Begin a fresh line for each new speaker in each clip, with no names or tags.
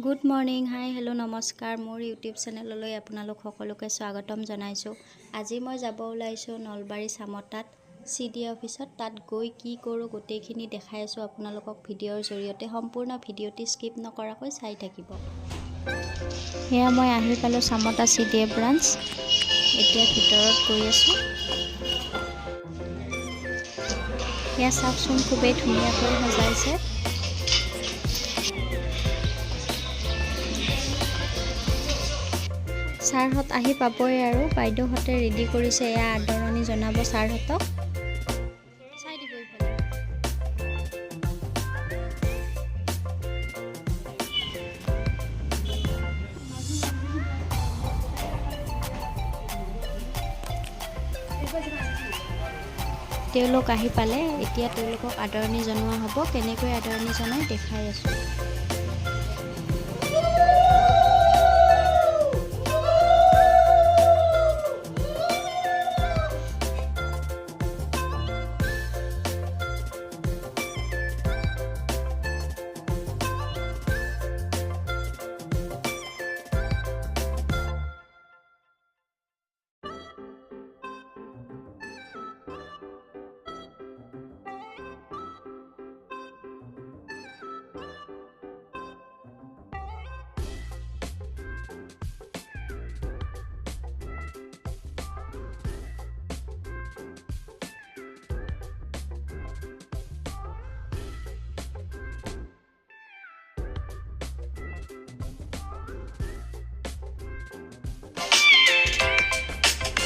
Good morning, hi hello' নমস্কাৰ। মোৰ YouTube চেনেললৈ আপোনালোক সকলোকে স্বাগতম জনাইছোঁ। আজি মই যাব ওলাইছোঁ নলবাৰী চামতাত CDA অফিচত। তাত গৈ কি কৰোঁ গোটেইখিনি দেখাই আছোঁ আপোনালোকক ভিডিঅ'ৰ জৰিয়তে। সম্পূৰ্ণ ভিডিঅ'টি স্কিপ নকৰাকৈ চাই থাকিব। সেয়া মই আহি পালোঁ চামতা CDA ব্ৰাঞ্চ। এতিয়া ভিতৰত গৈ আছোঁ। সেয়া চাওকচোন, খুবেই ধুনীয়াকৈ সজাইছে। ছাৰহঁত আহি পাবই আৰু বাইদেউহঁতে ৰেডি কৰিছে। এয়া আদৰণি জনাব ছাৰহঁতক। চাই দিব ইফালে। তেওঁলোক আহি পালে, এতিয়া তেওঁলোকক আদৰণি জনোৱা হ'ব। কেনেকৈ আদৰণি জনাই দেখাই আছোঁ।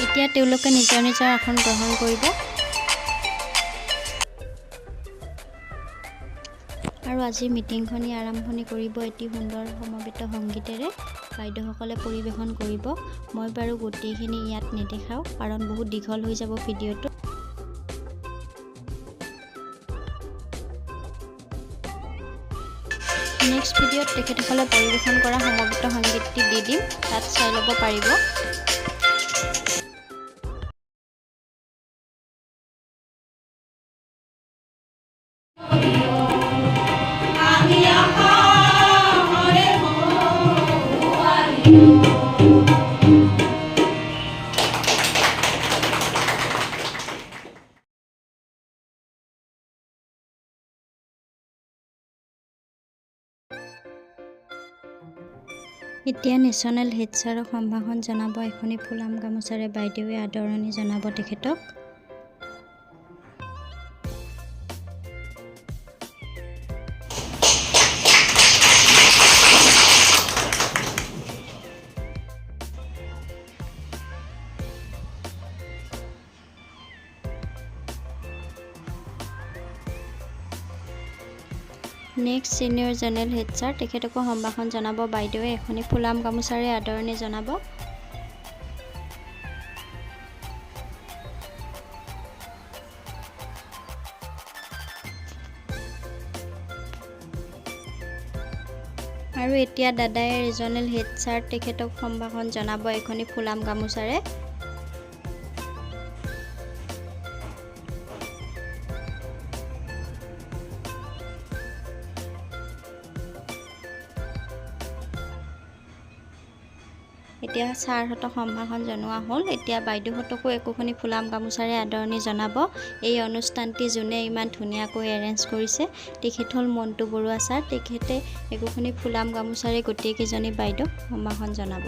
এতিয়া তেওঁলোকে নিজৰ নিজৰ আসন গ্ৰহণ কৰিব। আৰু আজি মিটিংখনি আৰম্ভণি কৰিব এটি সুন্দৰ সমবেত সংগীতেৰে। বাইদেউসকলে পৰিৱেশন কৰিব। মই বাৰু গোটেইখিনি ইয়াত নেদেখাওঁ, কাৰণ বহুত দীঘল হৈ যাব ভিডিঅ'টো। নেক্সট ভিডিঅ'ত তেখেতসকলে পৰিৱেশন কৰা সমবেত সংগীতটি দি দিম, তাত চাই ল'ব পাৰিব। এতিয়া নেশ্যনেল হেড ছাৰক সম্ভাষণ জনাব। এখনি ফুলাম গামোচাৰে বাইদেৱে আদৰণি জনাব তেখেতক। Next senior general head sir, তেখেতকো সম্ভাষণ জনাব বাইদেৱে। এখনি ফুলাম গামোচাৰে আদৰণি জনাব। আৰু এতিয়া দাদাই ৰিজনেল হেড ছাৰ, তেখেতক সম্ভাষণ জনাব এখনি ফুলাম গামোচাৰে। এতিয়া ছাৰহঁতক সম্ভাষণ জনোৱা হ'ল। এতিয়া বাইদেউহঁতকো একোখনি ফুলাম গামোচাৰে আদৰণি জনাব। এই অনুষ্ঠানটি যোনে ইমান ধুনীয়াকৈ এৰেঞ্জ কৰিছে তেখেত হ'ল মণ্টু বৰুৱা ছাৰ। তেখেতে একোখনি ফুলাম গামোচাৰে গোটেইকেইজনী বাইদেউক সম্ভাষণ জনাব।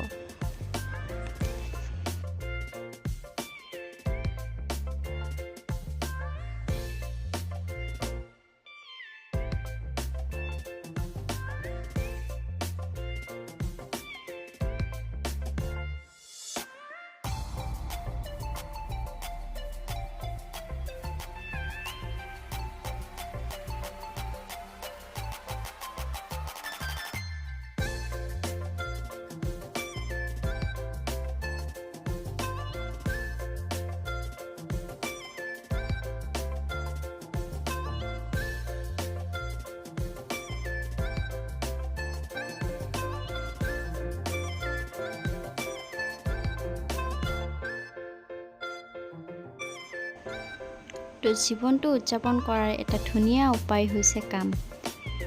তো জীৱনটো উদযাপন কৰাৰ এটা ধুনীয়া উপায় হৈছে কাম।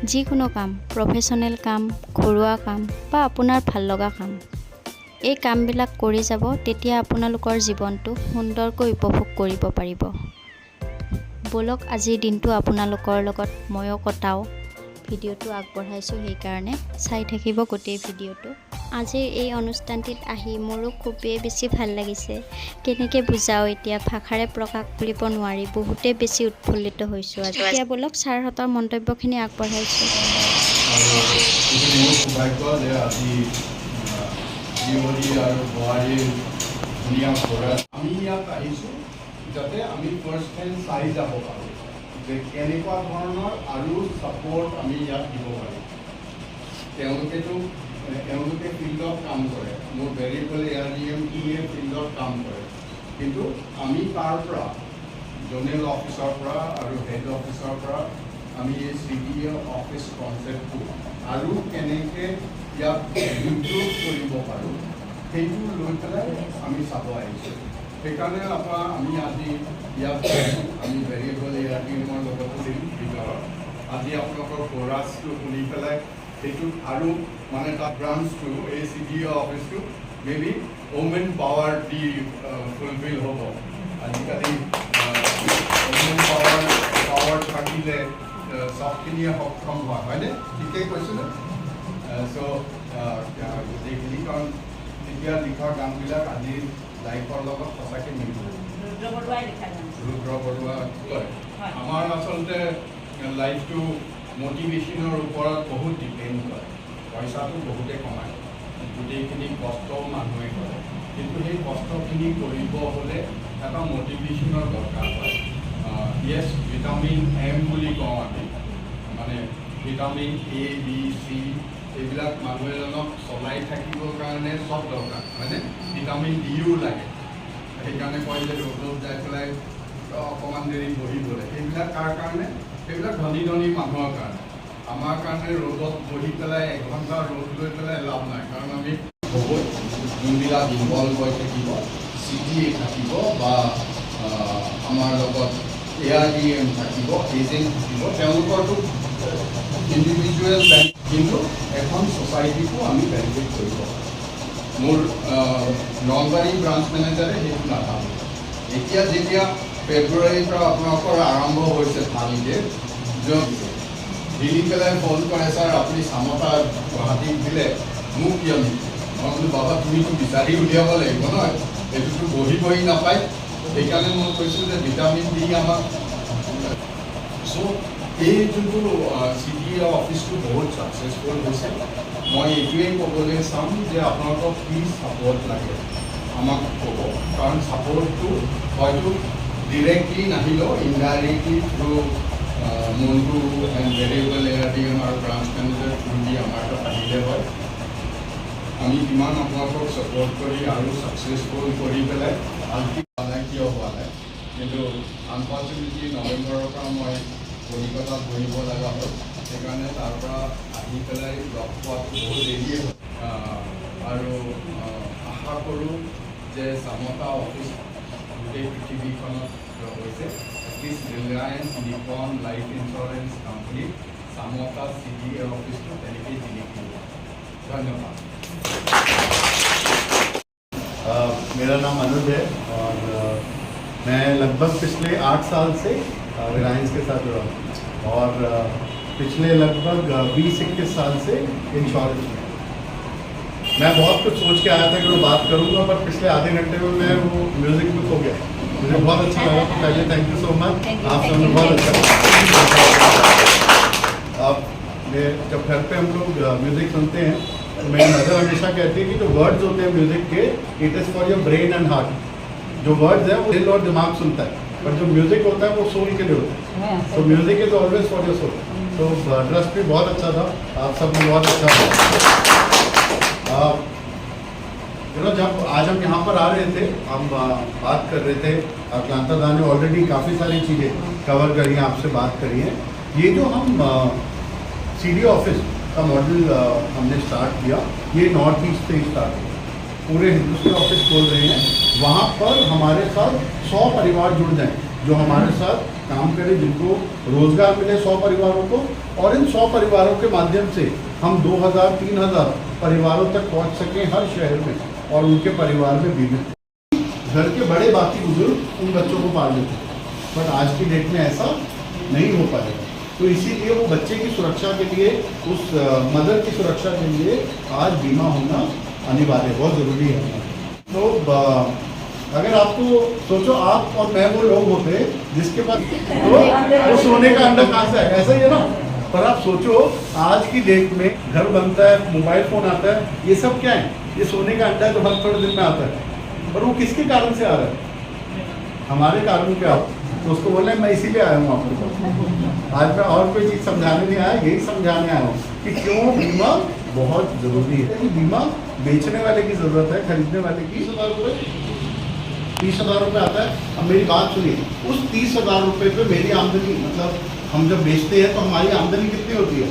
যিকোনো কাম, প্ৰফেশ্যনেল কাম, ঘৰুৱা কাম বা আপোনাৰ ভাল লগা কাম, এই কামবিলাক কৰি যাব, তেতিয়া আপোনালোকৰ জীৱনটো সুন্দৰকৈ উপভোগ কৰিব পাৰিব। ব'লক আজিৰ দিনটো আপোনালোকৰ লগত ময়ো কটাওঁ। ভিডিঅ'টো আগবঢ়াইছোঁ, সেইকাৰণে চাই থাকিব গোটেই ভিডিঅ'টো। আজিৰ এই অনুষ্ঠানটিত আহি মোৰো খুবেই বেছি ভাল লাগিছে। কেনেকৈ বুজাওঁ এতিয়া, ভাষাৰে প্ৰকাশ কৰিব নোৱাৰি, বহুতেই বেছি উৎফুল্লিত হৈছোঁ আজি। এতিয়া ব'লক ছাৰহঁতৰ মন্তব্যখিনি আগবঢ়াইছোঁ।
সৌভাগ্য যে আজি জীয়ৰী আৰু বোৱাৰীৰ ধুনীয়া ঘৰত আমি ইয়াত আহিছোঁ, যাতে আমি ফাৰ্ষ্ট হেণ্ড চাই যাব পাৰোঁ যে কেনেকুৱা ধৰণৰ আৰু ছাপোৰ্ট আমি ইয়াত দিব পাৰিম। তেওঁলোকে ফিল্ডত কাম কৰে, মোৰ ভেৰিয়েবল ARDM ফিল্ডত কাম কৰে, কিন্তু আমি তাৰ পৰা জোনেল অফিচৰ পৰা আৰু হেড অফিচৰ পৰা আমি এই CDA অফিচ কনচেপ্টটো আৰু কেনেকৈ ইয়াক ইমপ্ৰুভ কৰিব পাৰোঁ সেইটো লৈ পেলাই আমি চাব আহিছোঁ। সেইকাৰণে আমি আজি ইয়াত আমি ভেৰিয়েবল ARDMৰ লগত ভিতৰত আজি আপোনালোকৰ কোৰাছটো শুনি পেলাই সেইটোত আৰু মানে তাৰ ব্ৰাঞ্চটো এই CDA অফিচটো মেবি ওমেন পাৱাৰ দি ফুলফিল হ'ব। আজিকালি ওমেন পাৱাৰ থাকিলে চবখিনিয়ে সক্ষম হোৱা হয়নে? ঠিকেই কৈছোঁ। গোটেইখিনি কাৰণ তেতিয়া লিখা গানবিলাক আজিৰ লাইফৰ লগত সঁচাকৈ মিলিব। ৰুদ্ৰ বৰুৱা কয় আমাৰ আচলতে লাইফটো মটিভেশ্যনৰ ওপৰত বহুত ডিপেণ্ড কৰে। পইচাটো বহুতে কমায়, গোটেইখিনি কষ্টও মানুহে কৰে, কিন্তু সেই কষ্টখিনি কৰিব হ'লে এটা মটিভেশ্যনৰ দৰকাৰ হয়। য়েছ, ভিটামিন M বুলি কওঁ আমি, মানে ভিটামিন A, B, C এইবিলাক মানুহ এজনক চলাই থাকিবৰ কাৰণে চব দৰকাৰ, হয়নে? ভিটামিন Dও লাগে। সেইকাৰণে কয় যে ৰ'দত যাই পেলাই অকণমান দেৰি বহিবলৈ। সেইবিলাক কাৰ কাৰণে? সেইবিলাক ধনী ধনী মানুহৰ কাৰণে। আমাৰ কাৰণে ৰ'দত বহি পেলাই 1 ঘণ্টা ৰ'দ লৈ পেলাই লাভ নাই, কাৰণ আমি বহুত যোনবিলাক ইনভলভ হৈ থাকিব, CDA থাকিব বা আমাৰ লগত ARDM থাকিব, এজেণ্ট থাকিব, তেওঁলোকৰতো ইণ্ডিভিজুৱেল বেংক, কিন্তু এখন ছ'চাইটিকো আমি বেনিফিট কৰিব। মোৰ নলবাৰী ব্ৰাঞ্চ মেনেজাৰে সেইটো নাভাবে। এতিয়া যেতিয়া ফেব্ৰুৱাৰীৰ পৰা আপোনালোকৰ আৰম্ভ হৈছে ভালকে, দিলি পেলাই ফোন কৰে, ছাৰ আপুনি চামতা গুৱাহাটীত দিলে মোক কিয় নিদিয়ে? মই বোলো বাবা তুমিতো বিচাৰি উলিয়াব লাগিব নহয়, এইটোতো বহি নাপায়। সেইকাৰণে মই কৈছোঁ যে ভিটামিন D আমাক। চ' এই যোনটো CDA অফিচটো বহুত ছাকচেছফুল হৈছে। মই এইটোৱেই ক'বলৈ চাম যে আপোনালোকক কি ছাপোৰ্ট লাগে আমাক ক'ব, কাৰণ ছাপোৰ্টটো হয়তো ডিৰেক্টলি নাহিলেও ইনডাইৰেক্টলি থ্ৰু মন্টু এণ্ড ভেৰিয়েবল ARDM আৰু ব্ৰাঞ্চ মেনেজাৰ থ্ৰু দি আমাৰ তাত আহিলে হয়। আমি কিমান আপোনালোকক ছাপোৰ্ট কৰি আৰু ছাকচেছফুল কৰি পেলাই আজি হোৱা নাই, কিয় হোৱা নাই, কিন্তু আনফৰ্চুনেটলি নৱেম্বৰৰ পৰা মই কলিকতাত বহিব লগা হ'ল। সেইকাৰণে তাৰ পৰা আহি পেলাই লগ পোৱাটো বহুত দেৰিয়ে হ'ল। আৰু আশা কৰোঁ যে চামতা অফিচ গোটেই পৃথিৱীখনত হৈছে। At least Reliance, Nippon life insurance company চামতা CDA অফিচটো তেনেকেই জিলিকি। ধন্যবাদ।
मेरा नाम अनुज है और मैं लगभग पिछले 8 साल से रिलायंस के साथ जुड़ा हूँ और पिछले लगभग 20-21 साल से इंश्योरेंस में। मैं बहुत कुछ सोच के आया था कि मैं बात करूँगा, पर पिछले आधे घंटे में मैं वो म्यूज़िक में खो गया। मुझे बहुत अच्छा लगा। पहले थैंक यू सो मच, आप सबने बहुत अच्छा लगा। अब जब घर पे हम लोग म्यूज़िक सुनते हैं तो मेरी मदर हमेशा कहती है कि जो वर्ड्स होते हैं music K, it is for your brain and heart. जो वर्ड्स हैं वो दिल और दिमाग सुनता है, पर जो म्यूज़िक होता है वो सोल के लिए होता है। तो music is always for your soul. तो ड्रेस भी बहुत अच्छा था, आप सब ने बहुत अच्छा था। जब आज हम यहाँ पर आ रहे थे, हम बात कर रहे थे, अटलांटा दा ने ऑलरेडी काफ़ी सारी चीज़ें कवर करी हैं, आपसे बात करी हैं। ये जो हम CDA ऑफिस का मॉडल हमने स्टार्ट किया, ये नॉर्थ ईस्ट से ही स्टार्ट हुआ। पूरे हिंदुस्तान ऑफिस खोल रहे हैं, वहाँ पर हमारे साथ 100 परिवार जुड़ जाएं जो हमारे साथ काम करें, जिनको रोजगार मिले 100 परिवारों को, और इन 100 परिवारों के माध्यम से हम 2000-3000 परिवारों तक पहुंच सकें हर शहर में, और उनके परिवार में बीमित घर के बड़े बाकी बुजुर्ग उन बच्चों को पाल लेते हैं। बट आज की डेट में ऐसा नहीं हो पाएगा, तो इसीलिए वो बच्चे की सुरक्षा के लिए, उस मदर की सुरक्षा के लिए आज बीमा होना अनिवार्य, बहुत ज़रूरी है। तो अगर आपको सोचो, आप और मैं वो लोग होते जिसके पास तो सोने का अंडा कहाँ से आएगा, ऐसा ही है ना। पर आप सोचो, आज की डेट में घर बनता है, मोबाइल फ़ोन आता है, ये सब क्या है? ये सोने का अंडा तो हर थोड़े दिन में आता है, पर वो किसके कारण से आ रहा है? हमारे कारण क्या? तो उसको बोले मैं इसीलिए आया हूँ आपको। आज मैं और कोई चीज़ समझाने नहीं आया, यही समझाने आया हूँ कि क्यों बीमा बहुत ज़रूरी है। कि बीमा बेचने वाले की ज़रूरत है, खरीदने वाले की 30,000 रुपये आता है। अब मेरी बात सुनिए, उस 30,000 रुपये पे मेरी आमदनी, मतलब हम जब बेचते हैं तो हमारी आमदनी कितनी होती है?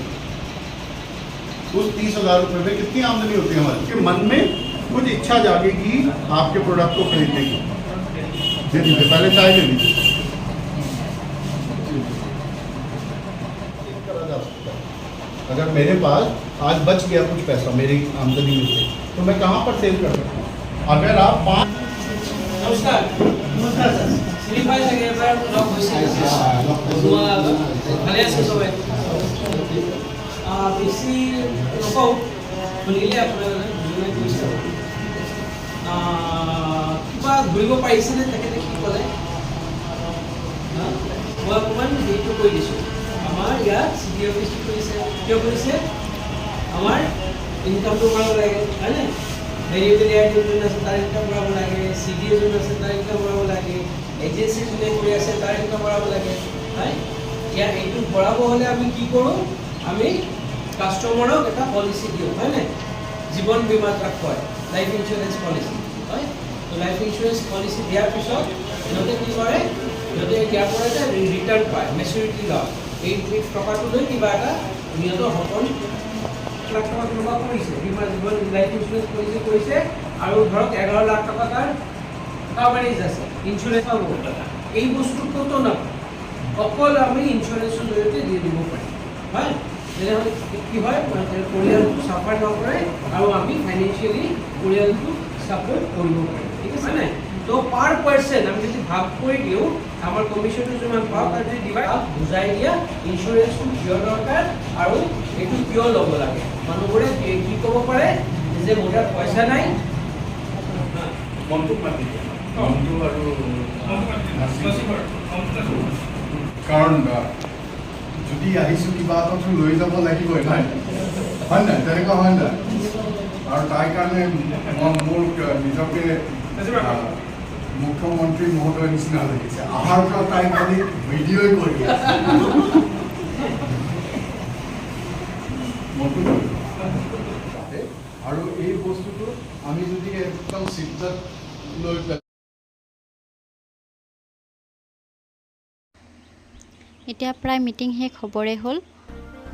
उस 30,000 रुपये में कितनी आमदनी होती है हमारी? कि मन में कुछ इच्छा जागेगी आपके प्रोडक्ट को खरीदने की। दे दीजिए, पहले चाय ले लीजिए। अगर मेरे पास आज बच गया कुछ पैसा मेरी आमदनी में से, तो मैं कहाँ पर सेल कर सकता हूँ? अगर आप 5
नमस्कार सर, श्रीपाल नगर लॉक ভালে আছে সবাই? বেছি নকওঁ, শুনিলে আপোনালোকে বুজি কৈছে। কিবা ঘূৰিব পাৰিছেনে তেখেতে কি ক'লে? মই অকণমান হেৰিটো কৈ দিছোঁ। আমাৰ ইয়াত CDA অফিচটো কৰিছে, কিয় কৰিছে? আমাৰ ইনকামটো বঢ়াব লাগে, হয়নে? ভেৰিয়েবল যোন আছে তাৰ ইনকাম বঢ়াব লাগে, CDA যোন আছে তাৰ ইনকাম বঢ়াব লাগে, এজেঞ্চি যোনে কৰি আছে তাৰ ইনকাম বঢ়াব লাগে, হয়? ইয়াৰ এইটো বঢ়াব হ'লে আমি কি কৰোঁ? আমি কাষ্টমাৰক এটা পলিচি দিওঁ, হয়নে? জীৱন বীমা যাক কয়, লাইফ ইঞ্চুৰেঞ্চ পলিচি, হয়? তো লাইফ ইঞ্চুৰেঞ্চ পলিচি দিয়াৰ পিছত সিহঁতে কি কৰে? সিহঁতে ইয়াৰ পৰা এটা ৰিটাৰ্ণ পায়, মেচুৰিটি লয়। এই টকাটো লৈ কিবা এটা সিহঁতৰ সপোন লাখ টকা কোনোবা কৰিছে, বীমা জীৱন লাইফ ইঞ্চুৰেঞ্চ পলিচি কৰিছে, আৰু ধৰক 11 লাখ টকা তাৰ কাভাৰেজ আছে, ইঞ্চুৰেঞ্চ পাব। এই বস্তুটোতো নাপায়, অকল আমি ইঞ্চুৰেঞ্চৰ জৰিয়তে দি দিব পাৰিম, হয়? তেনেহ'লে কি হয়? পৰিয়ালটো চাফাৰ নকৰে আৰু আমি ফাইনেন্সিয়েলি পৰিয়ালটো ছাপোৰ্ট কৰিব পাৰিম, ঠিক আছে নাই? তো পাৰ পাৰ্চন আমি যদি ভাগ কৰি দিওঁ, আমাৰ কমিশ্যনটো যিমান পাওঁ তাৰ যদি ডিভাইড বুজাই দিয়া ইঞ্চুৰেঞ্চটো কিয় দৰকাৰ আৰু এইটো কিয় ল'ব লাগে। মানুহবোৰে কি ক'ব পাৰে যে মোৰ তাত পইচা নাই,
মনটোক মাতি মনটো আৰু কাৰণ যদি আহিছোঁ কিবা এটাতো লৈ যাব লাগিবই, নাই হয় নাই? তেনেকুৱা হয় নাই? আৰু তাৰ কাৰণে মই মোৰ নিজকে মুখ্যমন্ত্ৰী মহোদয়ৰ নিচিনা লাগিছে। অহাৰ পৰা তাই খালি ভিডিঅ'ই কৰি আছে। আৰু এই বস্তুটো আমি যদি একদম চিন্তাত লৈ পেলাই
এতিয়া প্ৰায় মিটিং শেষ হ'বৰে হ'ল।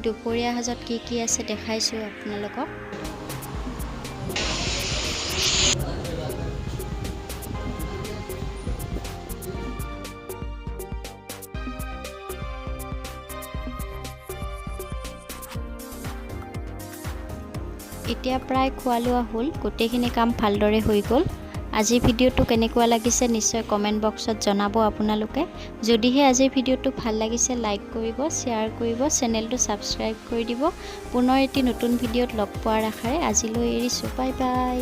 দুপৰীয়া সাজত কি কি আছে দেখাইছোঁ আপোনালোকক। এতিয়া প্ৰায় খোৱা লোৱা হ'ল, গোটেইখিনি কাম ভালদৰে হৈ গ'ল। আজিৰ ভিডিঅ'টো কেনেকুৱা লাগিছে নিশ্চয় কমেণ্ট বক্সত জনাব আপোনালোকে। যদিহে আজিৰ ভিডিঅ'টো ভাল লাগিছে লাইক কৰিব, শ্বেয়াৰ কৰিব, চেনেলটো ছাবস্ক্ৰাইব কৰি দিব। পুনৰ এটি নতুন ভিডিঅ'ত লগ পোৱাৰ আশাৰে আজিলৈ এৰিছোঁ। Bye bye.